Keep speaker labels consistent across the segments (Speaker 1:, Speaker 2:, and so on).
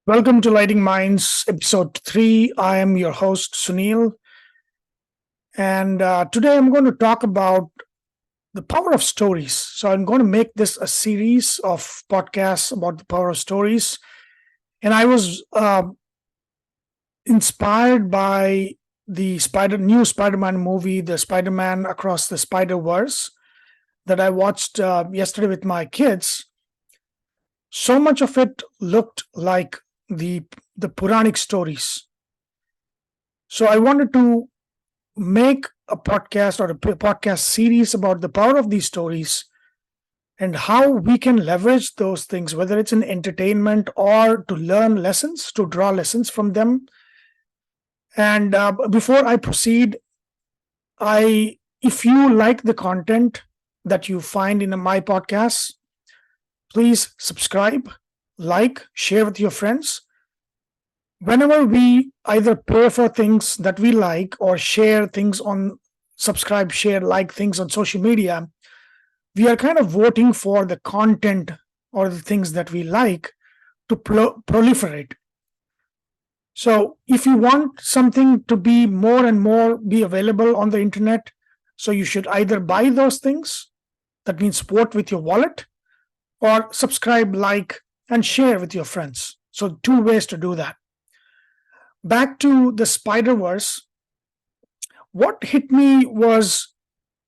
Speaker 1: Welcome to Lighting Minds, episode 3. I am your host, Sunil. And today I'm going to talk about the power of stories. So I'm going to make this a series of podcasts about the power of stories. And I was inspired by the new Spider-Man movie, the Spider-Man Across the Spider-Verse, that I watched yesterday with my kids. So much of it looked like the Puranic stories. So I wanted to make a podcast or a podcast series about the power of these stories and how we can leverage those things, whether it's in entertainment or to learn lessons, to draw lessons from them. And before I proceed, if you like the content that you find in my podcasts, please subscribe, like, share with your friends. Whenever we either pay for things that we like or share things on subscribe, share, like things on social media, we are kind of voting for the content or the things that we like to proliferate. So if you want something to be more and more be available on the internet, so you should either buy those things, that means support with your wallet, or subscribe, like, and share with your friends. So 2 ways to do that. Back to the Spider-Verse, what hit me was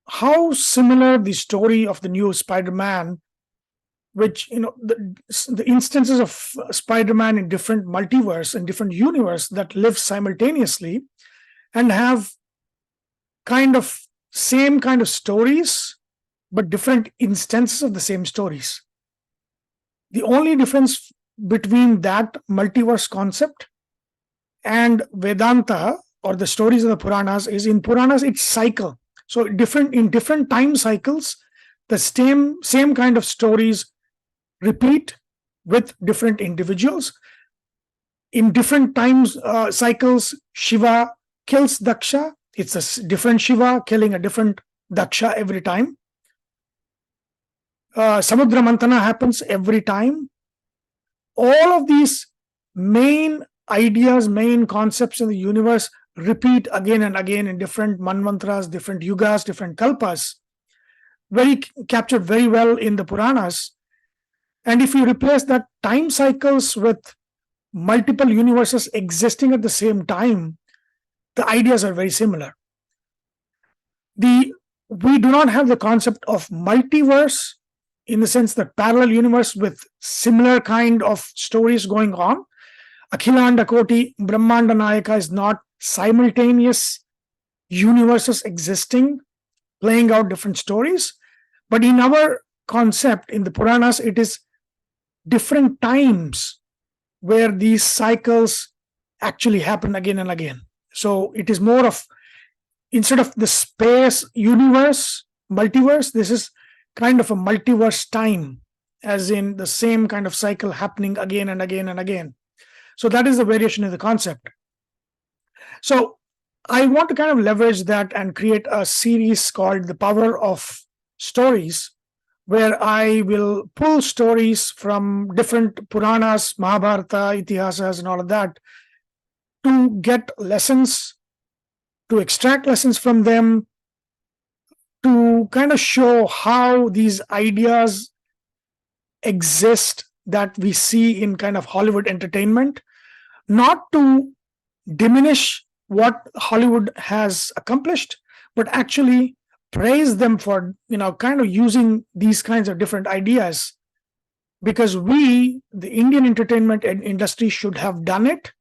Speaker 1: how similar the story of the new Spider-Man, which, the instances of Spider-Man in different multiverse and different universe that live simultaneously and have same kind of stories, but different instances of the same stories. The only difference between that multiverse concept and Vedanta or the stories of the Puranas is, in Puranas it's cycle. So in different time cycles, the same kind of stories repeat with different individuals. In different times cycles, Shiva kills Daksha. It's a different Shiva killing a different Daksha every time. Samudra Mantana happens every time. All of these main ideas, main concepts in the universe repeat again and again in different manvantras, different yugas, different kalpas, captured very well in the Puranas. And if you replace that time cycles with multiple universes existing at the same time, the ideas are very similar. We do not have the concept of multiverse in the sense that parallel universe with similar kind of stories going on. Akhilanda Koti Brahmanda Nayaka is not simultaneous universes existing, playing out different stories. But in our concept, in the Puranas, it is different times where these cycles actually happen again and again. So it is more of, instead of the space universe, multiverse, this is kind of a multiverse time, as in the same kind of cycle happening again and again and again. So that is the variation in the concept. So I want to kind of leverage that and create a series called The Power of Stories, where I will pull stories from different Puranas, Mahabharata, Itihasas, and all of that to get lessons, to extract lessons from them, to kind of show how these ideas exist that we see in kind of Hollywood entertainment, not to diminish what Hollywood has accomplished, but actually praise them for, kind of using these kinds of different ideas, because we, the Indian entertainment industry, should have done it,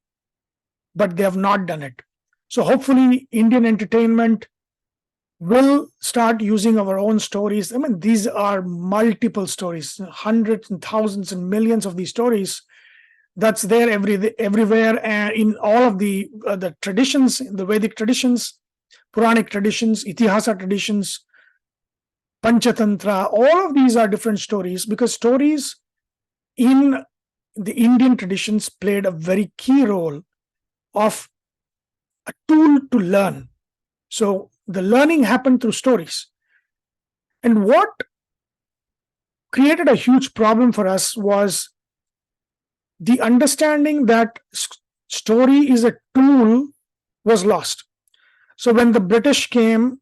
Speaker 1: but they have not done it. So hopefully Indian entertainment will start using our own stories. I mean, these are multiple stories, hundreds and thousands and millions of these stories that's there everywhere, and in all of the traditions, the Vedic traditions, Puranic traditions, Itihasa traditions, Panchatantra, all of these are different stories, because stories in the Indian traditions played a very key role of a tool to learn. So the learning happened through stories. And what created a huge problem for us was the understanding that story is a tool was lost. So when the British came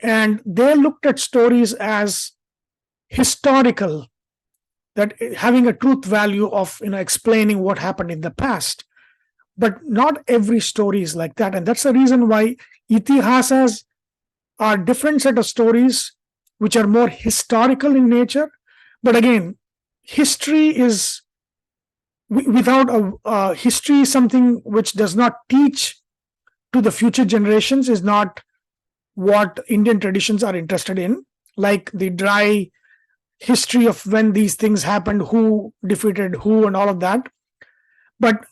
Speaker 1: and they looked at stories as historical, that having a truth value of explaining what happened in the past, but not every story is like that. And that's the reason why itihasas are different set of stories which are more historical in nature. But again, history is without a history, something which does not teach to the future generations, is not what Indian traditions are interested in, like the dry history of when these things happened, who defeated who, and all of that. But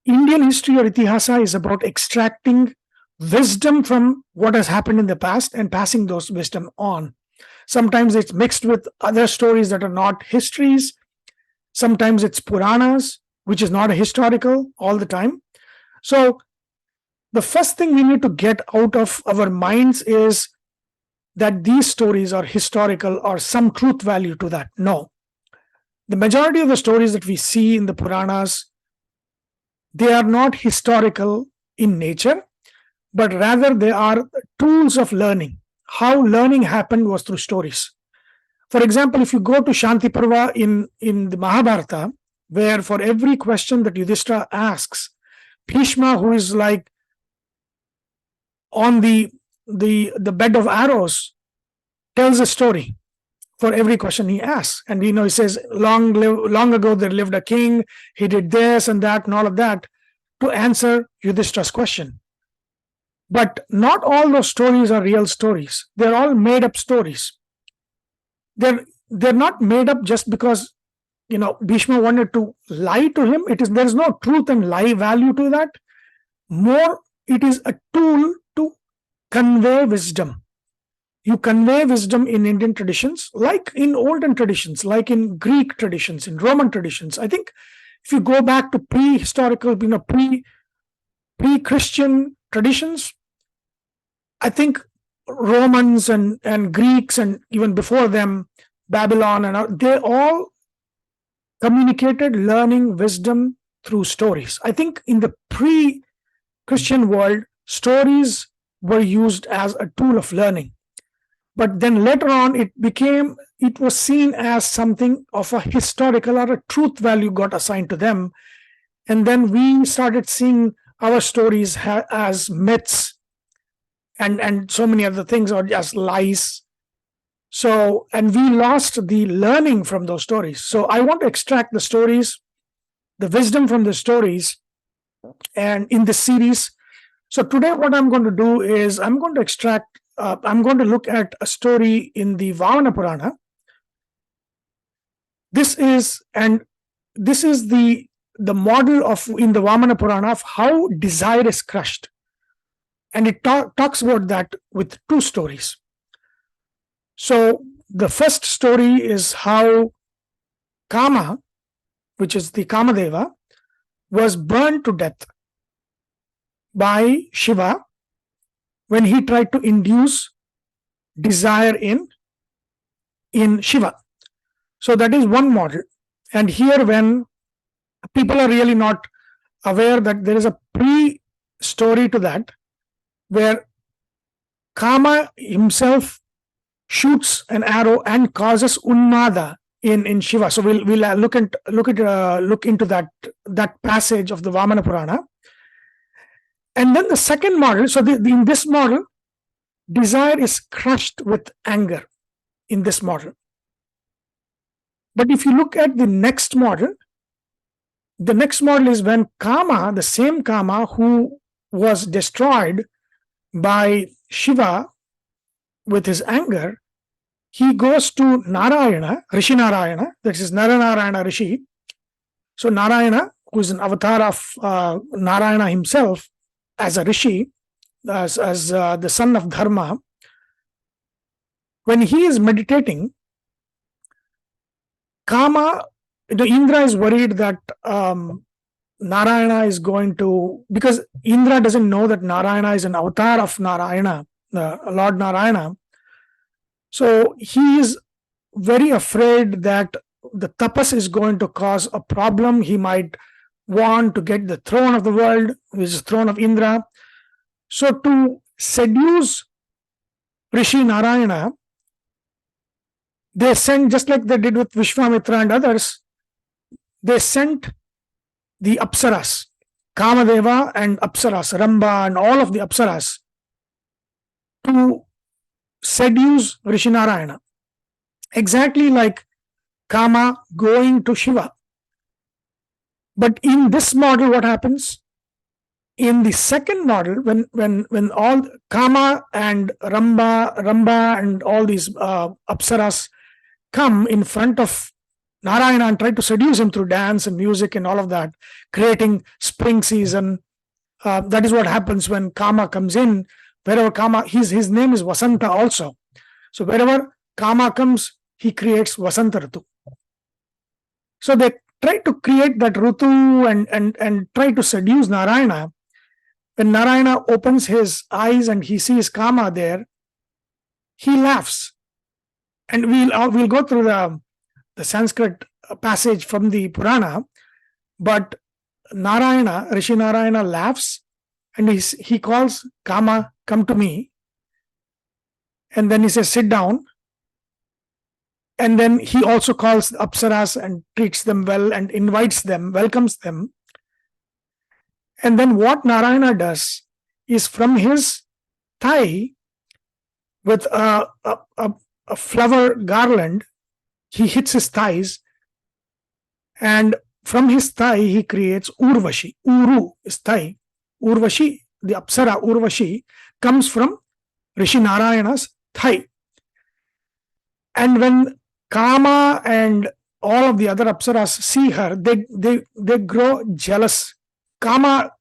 Speaker 1: Indian history or itihasa is about extracting wisdom from what has happened in the past and passing those wisdom on. Sometimes it's mixed with other stories that are not histories. Sometimes it's Puranas, which is not a historical all the time. So the first thing we need to get out of our minds is that these stories are historical or some truth value to that. No. The majority of the stories that we see in the Puranas, they are not historical in nature, but rather they are tools of learning. How learning happened was through stories. For example, if you go to Shanti Parva in the Mahabharata, where for every question that Yudhishthira asks, Bhishma, who is like on the bed of arrows, tells a story for every question he asks. And he says, long ago there lived a king, he did this and that and all of that to answer Yudhishthira's question. But not all those stories are real stories. They're all made up stories. They're not made up just because Bhishma wanted to lie to him. There's no truth and lie value to that. More, it is a tool to convey wisdom. You convey wisdom in Indian traditions, like in olden traditions, like in Greek traditions, in Roman traditions. I think if you go back to prehistorical, pre-Christian traditions, I think Romans and Greeks, and even before them, Babylon, and they all communicated learning wisdom through stories. I think in the pre-Christian world, stories were used as a tool of learning. But then later on, it was seen as something of a historical or a truth value got assigned to them. And then we started seeing our stories as myths and so many other things, or just lies. So, and we lost the learning from those stories. So I want to extract the stories, the wisdom from the stories, and in this series. So today what I'm going to do is I'm going to look at a story in the Vamana Purana. This is the model in the Vamana Purana of how desire is crushed. And it talks about that with two stories. So the first story is how Kama, which is the Kamadeva, was burned to death by Shiva when he tried to induce desire in Shiva. So that is one model. And here, when people are really not aware that there is a pre-story to that, where Kama himself shoots an arrow and causes unmada in Shiva. So we'll look into that passage of the Vamana Purana. And then the second model, so in this model, desire is crushed with anger in this model. But if you look at the next model is when Kama, the same Kama who was destroyed by Shiva with his anger, he goes to Narayana, Rishi Narayana, that is Narayana Rishi. So Narayana, who is an avatar of Narayana himself as a Rishi, as the son of Dharma, when he is meditating, Kama, Indra is worried that Narayana is going to, because Indra doesn't know that Narayana is an avatar of Narayana, Lord Narayana. So he is very afraid that the tapas is going to cause a problem. He might want to get the throne of the world, which is the throne of Indra. So to seduce Rishi Narayana, they sent, just like they did with Vishwamitra and others, they sent the Apsaras, Kamadeva and Apsaras, Ramba and all of the Apsaras, to seduce Rishi Narayana. Exactly like Kama going to Shiva. But in this model, what happens? In the second model, when all Kama and Ramba and all these Apsaras come in front of Narayana and try to seduce him through dance and music and all of that, creating spring season. That is what happens when Kama comes in. Wherever Kama, his name is Vasanta also. So wherever Kama comes, he creates Vasanta Ritu. So they try to create that Ritu and try to seduce Narayana. When Narayana opens his eyes and he sees Kama there, he laughs. And we'll go through the Sanskrit passage from the Purana, but Rishi Narayana laughs and he calls Kama, come to me. And then he says, sit down. And then he also calls the Apsaras and treats them well and invites them, welcomes them. And then what Narayana does is from his thigh, with a flower garland, he hits his thighs, and from his thigh he creates Urvashi. Uru is thigh. Urvashi, the Apsara Urvashi, comes from Rishi Narayana's thigh. And when Kama and all of the other Apsaras see her, they grow jealous. Kama,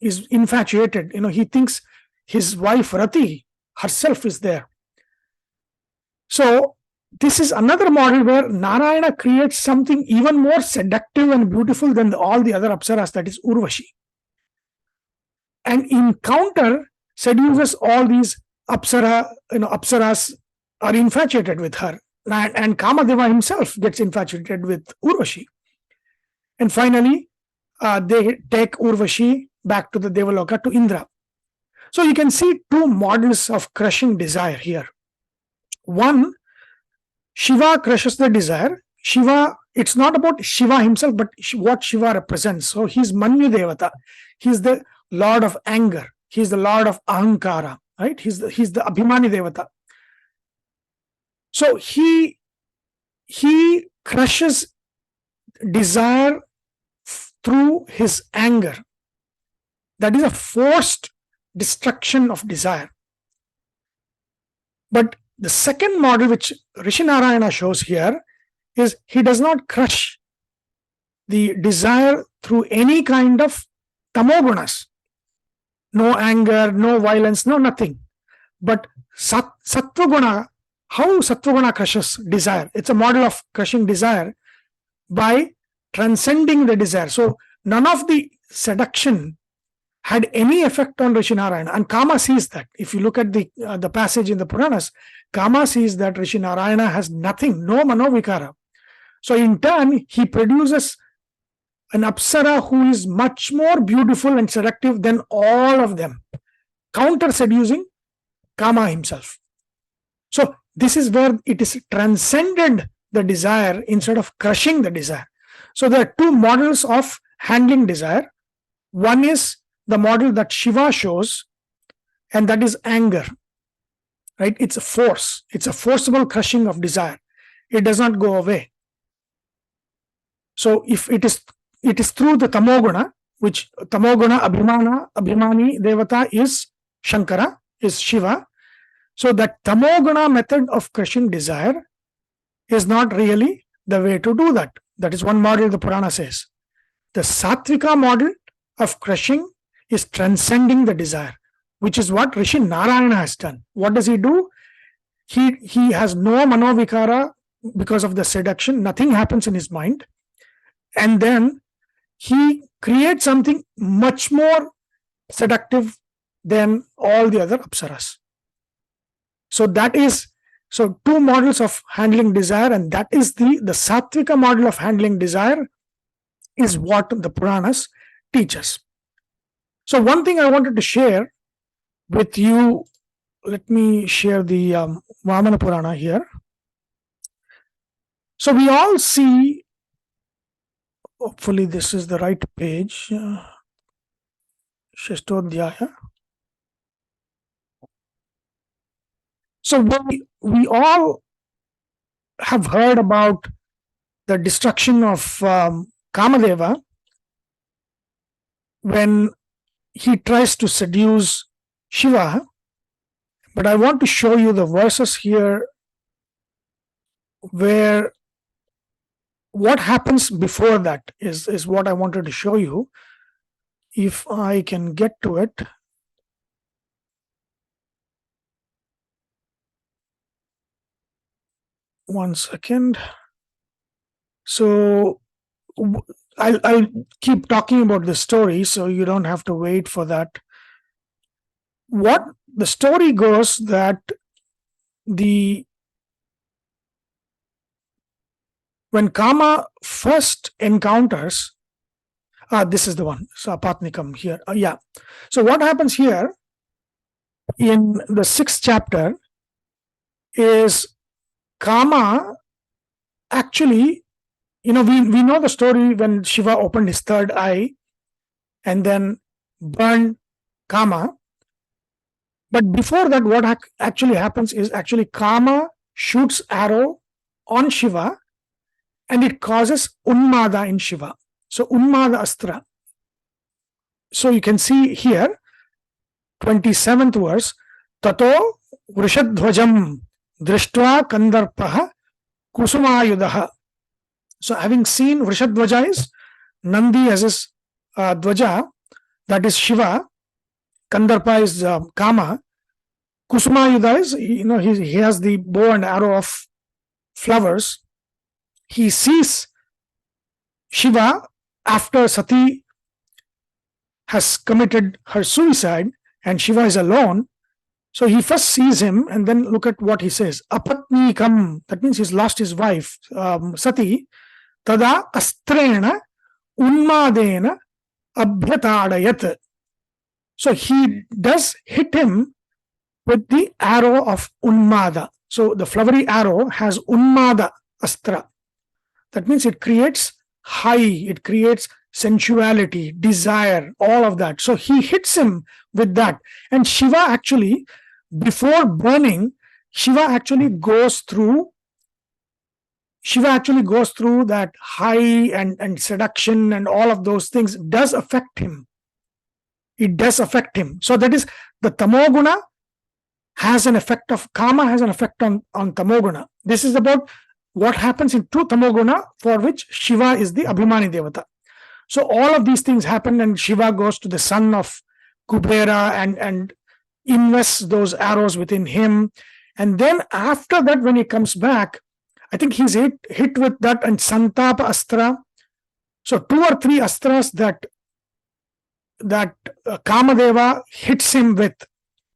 Speaker 1: is infatuated. He thinks his wife Rati herself is there. So this is another model where Narayana creates something even more seductive and beautiful than all the other Apsaras, that is Urvashi. And in counter, seduces all these Apsaras are infatuated with her. And Kamadeva himself gets infatuated with Urvashi. And finally, they take Urvashi back to the Devaloka, to Indra. So you can see two models of crushing desire here. One, Shiva crushes the desire. Shiva, it's not about Shiva himself, but what Shiva represents. So he's Manyu Devata. He's the Lord of anger. He's the Lord of Ahankara. Right? He's the Abhimani Devata. So he crushes desire through his anger. That is a forced destruction of desire. But the second model which Rishi Narayana shows here is he does not crush the desire through any kind of tamogunas. No anger, no violence, no nothing. But Satva guna, how Satva guna crushes desire? It's a model of crushing desire by transcending the desire. So none of the seduction had any effect on Rishi Narayana. And Kama sees that. If you look at the passage in the Puranas, Kama sees that Rishi Narayana has nothing, no manovikara. So in turn, he produces an Apsara who is much more beautiful and seductive than all of them, counter-seducing Kama himself. So this is where it is transcended the desire instead of crushing the desire. So there are two models of handling desire. One is the model that Shiva shows, and that is anger. Right? It's a force. It's a forcible crushing of desire. It does not go away. So if it is through the Tamoguna, which Tamoguna Abhimani Devata is Shankara, is Shiva. So that Tamoguna method of crushing desire is not really the way to do that. That is one model the Purana says. The Sattvika model of crushing is transcending the desire, which is what Rishi Narayana has done. What does he do? He has no manovikara because of the seduction. Nothing happens in his mind. And then he creates something much more seductive than all the other Apsaras. So that is So two models of handling desire, and that is the Sattvika model of handling desire is what the Puranas teach us. So one thing I wanted to share with you, let me share the Vamana Purana here. So we all see, hopefully this is the right page, Shastodhyaya. So we all have heard about the destruction of Kamadeva when he tries to seduce Shiva. But I want to show you the verses here where what happens before that is what I wanted to show you. If I can get to it. One second. So I'll keep talking about the story so you don't have to wait for that. What the story goes that when Kama first encounters, this is the one, Sapatnikam here. Yeah. So what happens here in the 6th chapter is Kama actually, we know the story when Shiva opened his third eye and then burned Kama. But before that, what actually happens is actually Kama shoots arrow on Shiva and it causes Unmada in Shiva. So Unmada Astra. So you can see here, 27th verse, Tato Vrishadhvajam Drishtva Kandarpaha Kusumayudaha. So having seen Vrishadhvaja is Nandi as his Dvaja, that is Shiva. Kandarpa is Kama. Kusumayuda is, he has the bow and arrow of flowers. He sees Shiva after Sati has committed her suicide and Shiva is alone. So he first sees him and then look at what he says. Apatnikam, that means he's lost his wife, Sati. Tada astrena unmadena abhyatadayat. So he does hit him with the arrow of Unmada. So the flowery arrow has Unmada Astra. That means it creates it creates sensuality, desire, all of that. So he hits him with that. And Shiva actually, before burning, Shiva actually goes through that high and seduction and all of those things does affect him. It does affect him. So that is the Tamoguna has an effect of Kama, has an effect on Tamoguna. This is about what happens in true Tamoguna, for which Shiva is the Abhimani Devata. So all of these things happen and Shiva goes to the son of Kubera and invests those arrows within him. And then after that, when he comes back, I think he's hit with that and Santapa Astra. So 2 or 3 astras that Kamadeva hits him with,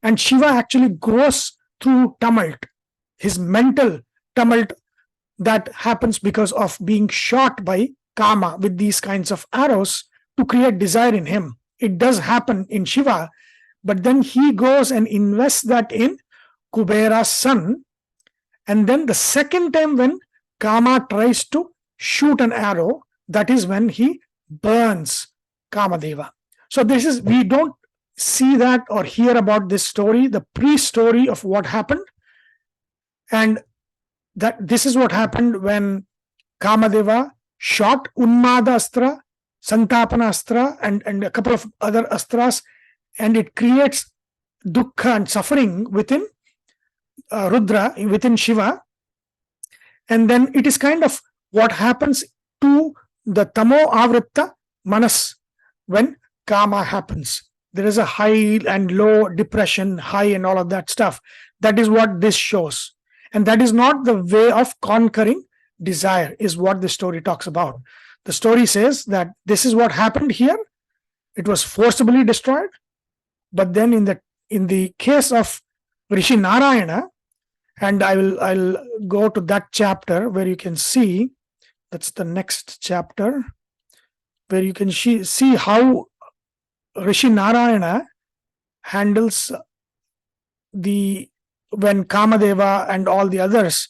Speaker 1: and Shiva actually goes through tumult, his mental tumult that happens because of being shot by Kama with these kinds of arrows to create desire in him. It does happen in Shiva, but then he goes and invests that in Kubera's son. And then the second time when Kama tries to shoot an arrow, that is when he burns Kamadeva. So we don't see that or hear about this story, the pre-story of what happened. And that this is what happened when Kamadeva shot Unmada Astra, Santapana Astra, and a couple of other astras, and it creates dukkha and suffering within Rudra, within Shiva. And then it is kind of what happens to the Tamo Avritta Manas when Kama happens. There is a high and low, depression, high and all of that stuff. That is what this shows. And that is not the way of conquering desire, is what the story talks about. The story says that this is what happened here. It was forcibly destroyed. But then in the case of Rishi Narayana, And I'll go to that chapter where you can see, that's the next chapter, where you can see how Rishi Narayana handles when Kamadeva and all the others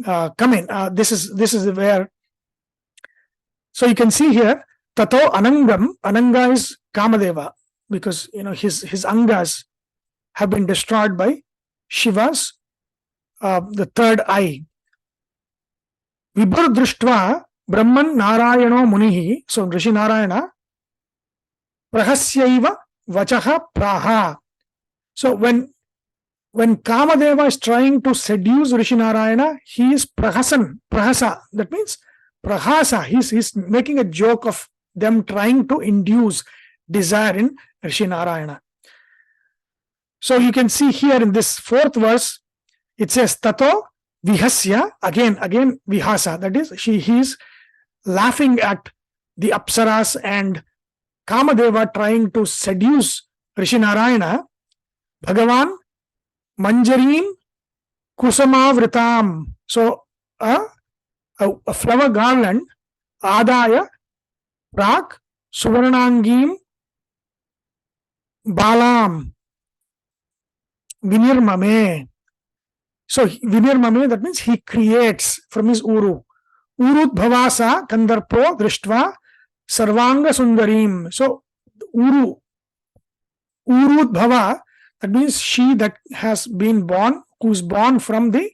Speaker 1: come in. This is where, so you can see here, Tato Anangam. Ananga is Kamadeva, because his angas have been destroyed by Shiva's the third eye. Vibhur Drishtva Brahman Narayano Munihi. So Rishi Narayana Prahasyaiva Vachaha Praha. So when Kamadeva is trying to seduce Rishi Narayana, he is Prahasa. That means Prahasa. He's making a joke of them trying to induce desire in Rishi Narayana. So you can see here in this fourth verse, it says Tato Vihasya, again Vihasa. That is, he is laughing at the Apsaras and Kamadeva trying to seduce Rishi Narayana. Bhagavan Manjarim Kusamavritam. So a flower garland, Adaya Prak Suvarnangim Balam Vinirmame. So Vinirmame, that means he creates from his Uru. Urut Bhavasa Kandarpo Drishtva Sarvanga Sundarim. So Urut Bhava, that means she that has been born, who is born from the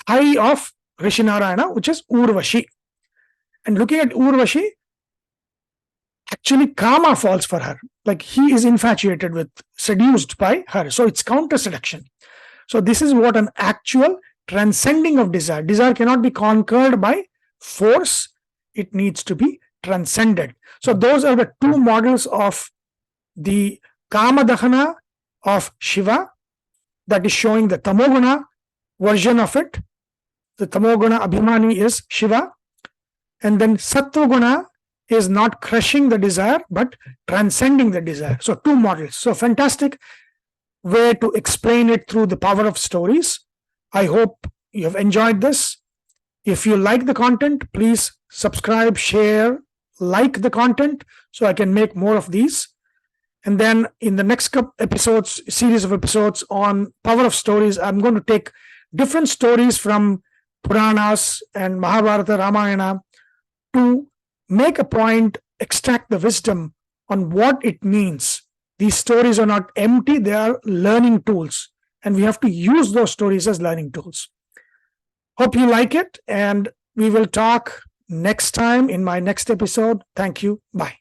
Speaker 1: eye of Rishi Narayana, which is Urvashi. And looking at Urvashi, actually Kama falls for her. Like he is infatuated with, seduced by her. So it's counter seduction. So this is what an actual transcending of desire. Desire cannot be conquered by force. It needs to be transcended. So those are the two models of the Kamadahana of Shiva, that is showing the Tamoguna version of it. The Tamoguna Abhimani is Shiva. And then Satva Guna is not crushing the desire, but transcending the desire. So two models. So fantastic way to explain it through the power of stories. I hope you have enjoyed this. If you like the content, please subscribe, share, like the content so I can make more of these. And then in the next series of episodes on power of stories, I'm going to take different stories from Puranas and Mahabharata, Ramayana to make a point, extract the wisdom on what it means. These stories are not empty, they are learning tools. And we have to use those stories as learning tools. Hope you like it, and we will talk next time in my next episode. Thank you. Bye.